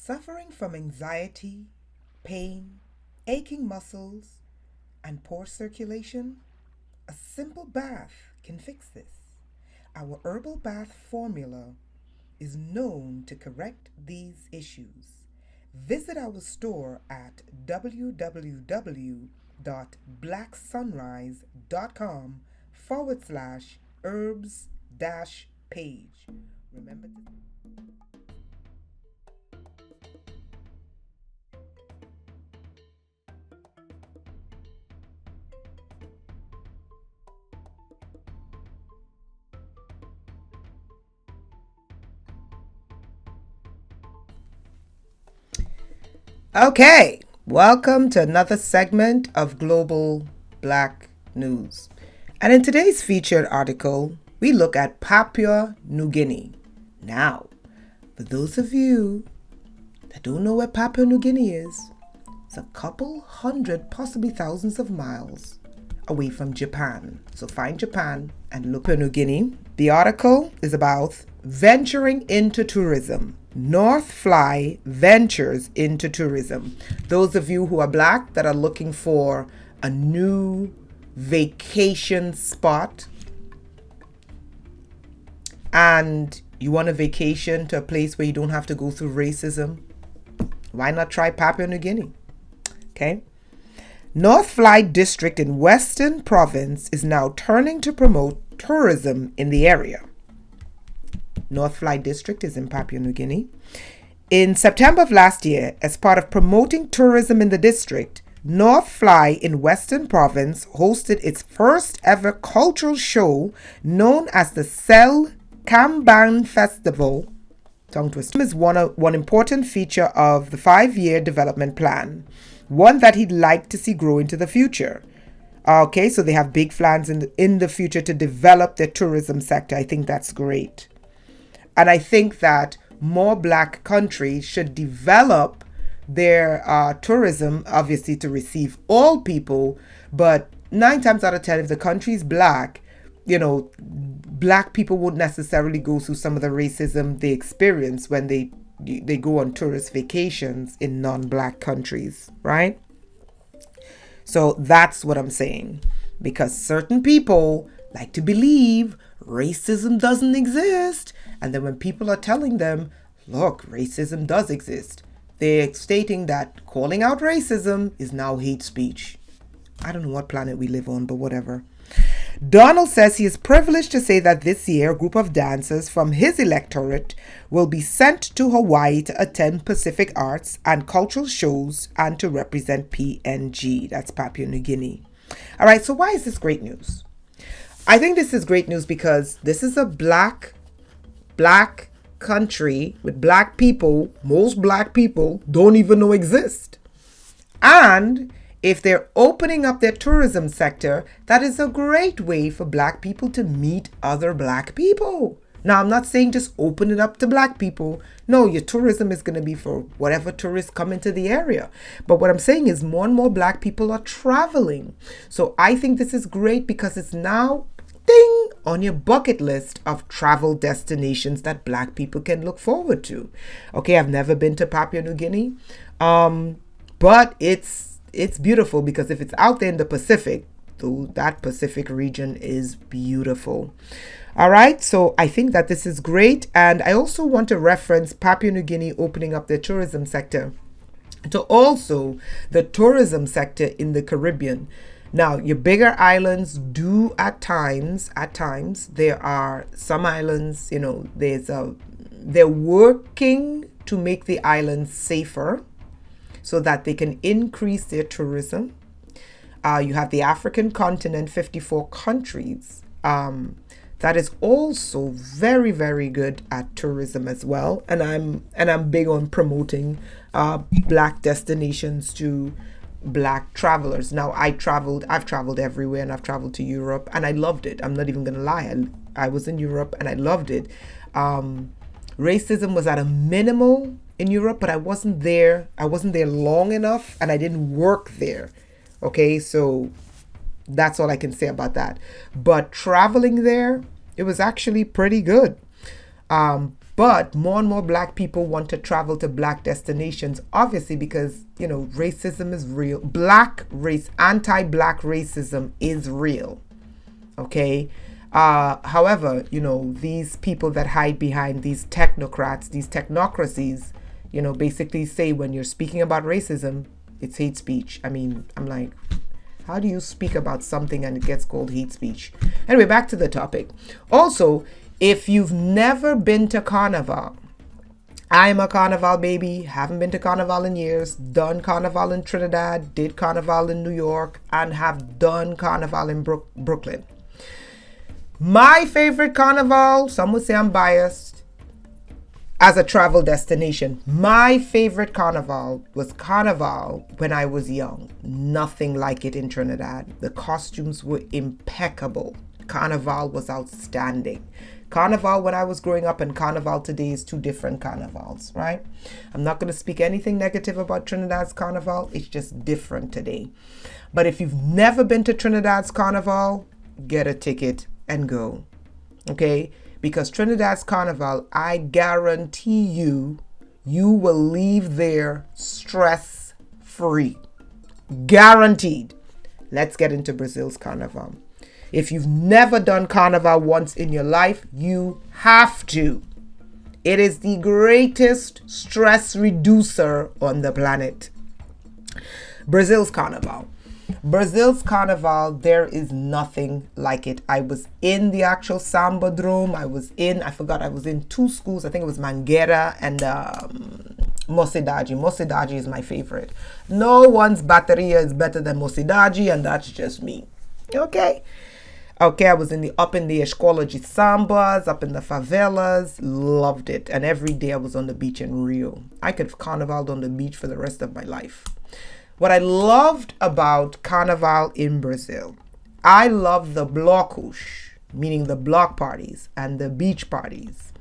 Suffering from anxiety, pain, aching muscles, and poor circulation? A simple bath can fix this. Our herbal bath formula is known to correct these issues. Visit our store at www.blacksunrise.com/herbs page. Remember to. Okay, welcome to another segment of Global Black News. And in today's featured article, we look at Papua New Guinea. Now, for those of you that don't know where Papua New Guinea is, it's a couple hundred, possibly thousands of miles away from Japan. So find Japan and look at New Guinea. The article is about venturing into tourism. North Fly ventures into tourism. Those of you who are Black that are looking for a new vacation spot and you want a vacation to a place where you don't have to go through racism, why not try Papua New Guinea? Okay. North Fly District in Western Province is now turning to promote tourism in the area. North Fly District is in Papua New Guinea. In September of last year, as part of promoting tourism in the district, North Fly in Western Province hosted its first ever cultural show known as the Sel Kamban Festival. Tongue twister is one important feature of the 5-year development plan, one that he'd like to see grow into the future. Okay, so they have big plans in the future to develop their tourism sector. I think that's great. And I think that more Black countries should develop their tourism, obviously to receive all people. But 9 times out of 10, if the country's Black, Black people won't necessarily go through some of the racism they experience when they go on tourist vacations in non-Black countries, right? So that's what I'm saying. Because certain people like to believe racism doesn't exist. And then when people are telling them, look, racism does exist, they're stating that calling out racism is now hate speech. I don't know what planet we live on, but whatever. Donald says he is privileged to say that this year a group of dancers from his electorate will be sent to Hawaii to attend Pacific arts and cultural shows and to represent PNG, that's Papua New Guinea. All right, so why is this great news? I think this is great news because this is a black country with Black people. Most Black people don't even know exist. And if they're opening up their tourism sector, that is a great way for Black people to meet other Black people. Now, I'm not saying just open it up to Black people. No, your tourism is going to be for whatever tourists come into the area. But what I'm saying is more and more Black people are traveling. So I think this is great because it's now ding on your bucket list of travel destinations that Black people can look forward to. Okay, I've never been to Papua New Guinea, but it's beautiful because if it's out there in the Pacific, that Pacific region is beautiful. All right, so I think that this is great. And I also want to reference Papua New Guinea opening up their tourism sector to also the tourism sector in the Caribbean. Now, your bigger islands do at times, there are some islands, they're working to make the islands safer so that they can increase their tourism. You have the African continent, 54 countries. That is also very, very good at tourism as well. And I'm big on promoting Black destinations to Black travelers. Now, I've traveled everywhere, and I've traveled to Europe, and I loved it. I'm not even gonna lie. I was in Europe and I loved it. Racism was at a minimal in Europe, but I wasn't there long enough, and I didn't work there. Okay, so that's all I can say about that. But traveling there, it was actually pretty good. But more and more black people want to travel to black destinations, obviously, because, you know, racism is real. Anti-black racism is real. Okay. However, you know, these people that hide behind these technocrats, these technocracies, you know, basically say when you're speaking about racism, it's hate speech. I mean, I'm like, how do you speak about something and it gets called hate speech? Anyway, back to the topic. Also, if you've never been to Carnival, I'm a Carnival baby, haven't been to Carnival in years, done Carnival in Trinidad, did Carnival in New York, and have done Carnival in Brooklyn. My favorite Carnival, some would say I'm biased, as a travel destination. My favorite Carnival was Carnival when I was young. Nothing like it in Trinidad. The costumes were impeccable. Carnival was outstanding. Carnival when I was growing up and Carnival today is two different carnivals, right? I'm not going to speak anything negative about Trinidad's Carnival. It's just different today. But if you've never been to Trinidad's Carnival, get a ticket and go. Okay? Because Trinidad's Carnival, I guarantee you, you will leave there stress-free. Guaranteed. Let's get into Brazil's Carnival. If you've never done Carnival once in your life, you have to. It is the greatest stress reducer on the planet. Brazil's Carnival. Brazil's Carnival, there is nothing like it. I was in the actual Sambadrome. I was in two schools. I think it was Mangueira and Mocidade. Mocidade is my favorite. No one's bateria is better than Mocidade, and that's just me. Okay, I was up in the Escola de Sambas, up in the favelas, loved it. And every day I was on the beach in Rio. I could have carnivaled on the beach for the rest of my life. What I loved about Carnival in Brazil, I love the blocos, meaning the block parties and the beach parties,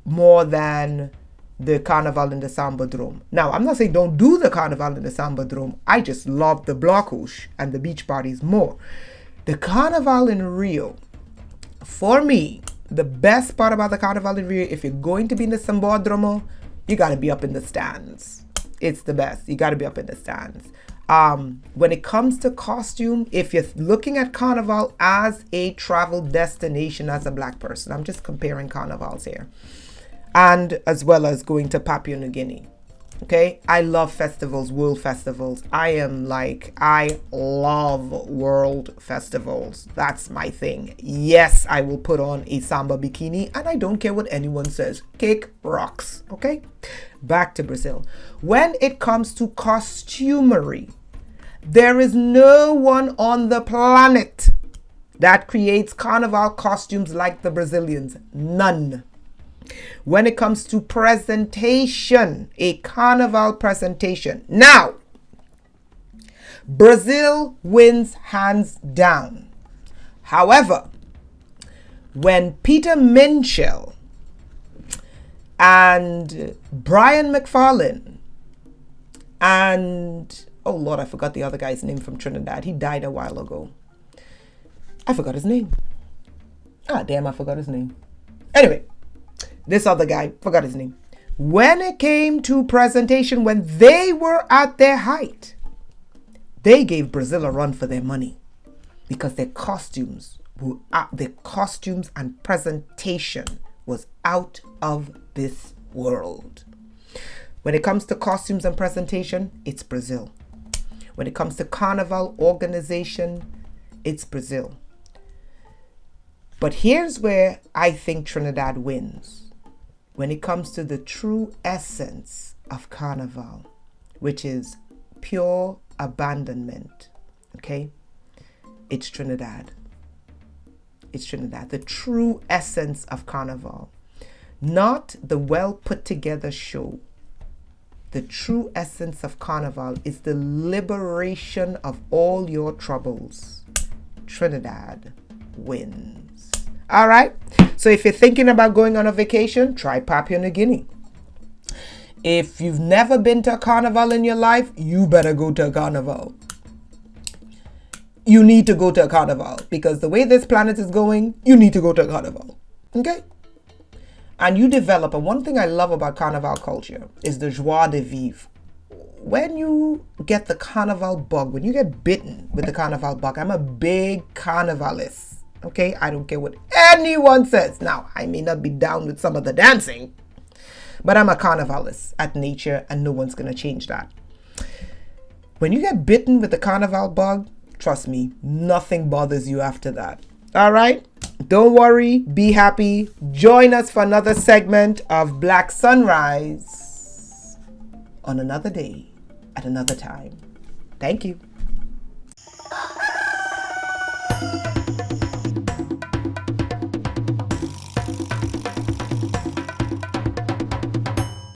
more than the Carnival in the Sambadrome. Now, I'm not saying don't do the Carnival in the Sambadrome. I just love the blocos and the beach parties more. The Carnival in Rio, for me, the best part about the Carnival in Rio, if you're going to be in the Sambadrome, you got to be up in the stands. It's the best. You got to be up in the stands. When it comes to costume, if you're looking at Carnival as a travel destination as a black person, I'm just comparing carnivals here, and as well as going to Papua New Guinea. Okay, I love festivals, world festivals. I love world festivals. That's my thing. Yes, I will put on a samba bikini and I don't care what anyone says. Cake rocks. Okay, back to Brazil. When it comes to costumery, there is no one on the planet that creates carnival costumes like the Brazilians. None. When it comes to presentation, a carnival presentation. Now, Brazil wins hands down. However, when Peter Minchell and Brian McFarlane and, oh Lord, I forgot the other guy's name from Trinidad. He died a while ago. I forgot his name. Ah, damn, I forgot his name. Anyway, this other guy, forgot his name. When it came to presentation, when they were at their height, they gave Brazil a run for their money because their costumes and presentation was out of this world. When it comes to costumes and presentation, it's Brazil. When it comes to carnival organization, it's Brazil. But here's where I think Trinidad wins. When it comes to the true essence of carnival, which is pure abandonment, okay? It's Trinidad. It's Trinidad. The true essence of carnival, not the well put together show. The true essence of carnival is the liberation of all your troubles. Trinidad wins. All right. So if you're thinking about going on a vacation, try Papua New Guinea. If you've never been to a carnival in your life, you better go to a carnival. You need to go to a carnival because the way this planet is going, you need to go to a carnival. Okay? and you develop, and one thing I love about carnival culture is the joie de vivre. When you get the carnival bug, when you get bitten with the carnival bug, I'm a big carnivalist. Okay, I don't care what anyone says. Now, I may not be down with some of the dancing, but I'm a carnivalist at nature, and no one's gonna change that. When you get bitten with the carnival bug, trust me, nothing bothers you after that. All right? Don't worry, be happy. Join us for another segment of Black Sunrise on another day at another time. Thank you.